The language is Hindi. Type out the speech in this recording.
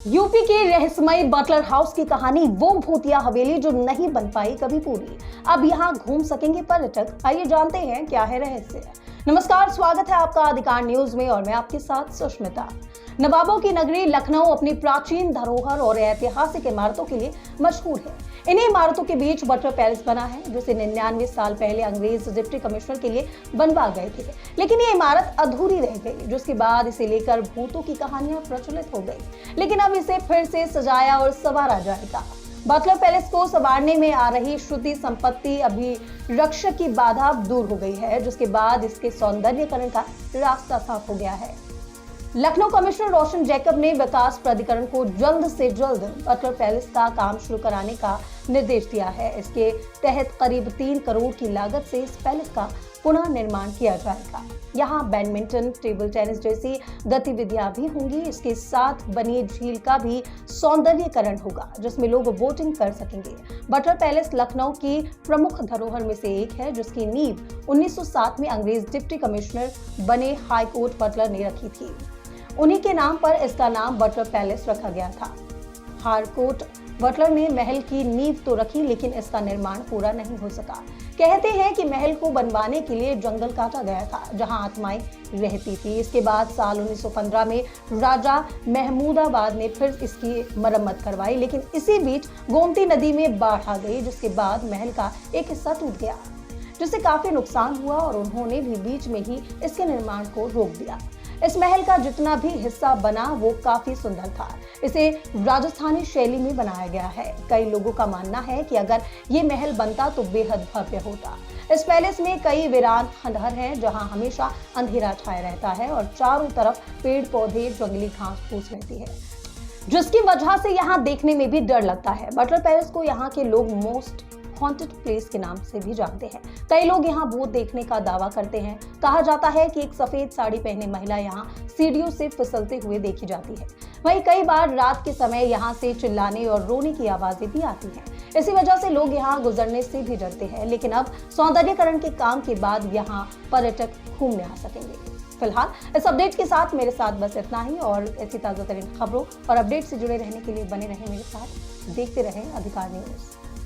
यूपी के रहस्यमय बटलर हाउस की कहानी, वो भूतिया हवेली जो नहीं बन पाई कभी पूरी। अब यहाँ घूम सकेंगे पर्यटक। आइए जानते हैं क्या है रहस्य। नमस्कार, स्वागत है आपका अधिकार न्यूज में और मैं आपके साथ सुष्मिता। नवाबों की नगरी लखनऊ अपनी प्राचीन धरोहर और ऐतिहासिक इमारतों के लिए मशहूर है। इन्हीं इमारतों के बीच बटलर पैलेस बना है, जिसे 99 साल पहले अंग्रेज डिप्टी कमिश्नर के लिए बनवा गए थे। लेकिन ये इमारत अधूरी रह गई, जिसके बाद इसे लेकर भूतों की कहानियां प्रचलित हो गई। लेकिन अब इसे फिर से सजाया और संवारा जाएगा। बटलर पैलेस को संवारने में आ रही श्रुति संपत्ति अभिरक्षक की बाधा दूर हो गई है, जिसके बाद इसके सौंदर्यीकरण का रास्ता साफ हो गया है। लखनऊ कमिश्नर रोशन जैकब ने विकास प्राधिकरण को जल्द से जल्द बटलर पैलेस का काम शुरू कराने का निर्देश दिया है। इसके तहत करीब 3 करोड़ की लागत से इस पैलेस का पुनः निर्माण किया जाएगा। यहाँ बैडमिंटन, टेबल टेनिस जैसी गतिविधियां भी होंगी। इसके साथ बनी झील का भी सौंदर्यीकरण होगा, जिसमें लोग बोटिंग कर सकेंगे। बटलर पैलेस लखनऊ की प्रमुख धरोहर में से एक है, जिसकी नींव 1907 में अंग्रेज डिप्टी कमिश्नर बने हाईकोर्ट बटलर ने रखी थी। उन्हीं के नाम पर इसका नाम बटलर पैलेस रखा गया था। हाईकोर्ट बटलर ने महल की नींव तो रखी, लेकिन इसका निर्माण पूरा नहीं हो सका। कहते हैं कि महल को बनवाने के लिए जंगल काटा गया था, जहां आत्माएं रहती थी। इसके बाद साल 1915 में राजा महमूदाबाद ने फिर इसकी मरम्मत करवाई, लेकिन इसी बीच गोमती नदी में बाढ़ आ गई, जिसके बाद महल का एक हिस्सा टूट गया, जिससे काफी नुकसान हुआ और उन्होंने भी बीच में ही इसके निर्माण को रोक दिया। इस महल का जितना भी हिस्सा बना वो काफी सुंदर था। इसे राजस्थानी शैली में बनाया गया है। कई लोगों का मानना है कि अगर ये महल बनता तो बेहद भव्य होता। इस पैलेस में कई वीरान खंडहर हैं, जहां हमेशा अंधेरा छाया रहता है और चारों तरफ पेड़ पौधे, जंगली घास फूस रहती है, जिसकी वजह से यहाँ देखने में भी डर लगता है। बटलर पैलेस को यहाँ के लोग मोस्ट हॉन्टेड प्लेस के नाम से भी जानते हैं। कई लोग यहाँ भूत देखने का दावा करते हैं। कहा जाता है कि एक सफेद साड़ी पहने महिला यहाँ सीढ़ियों से फिसलते हुए देखी जाती है। वहीं कई बार रात के समय यहाँ से चिल्लाने और रोने की आवाजें भी आती हैं। इसी वजह से लोग यहाँ गुजरने से भी डरते हैं। लेकिन अब सौंदर्यीकरण के काम के बाद यहाँ पर्यटक घूमने आ सकेंगे। फिलहाल इस अपडेट के साथ मेरे साथ बस इतना ही, और ऐसी ताजा तरीन खबरों और अपडेट से जुड़े रहने के लिए बने रहें मेरे साथ। देखते रहें अधिकार न्यूज।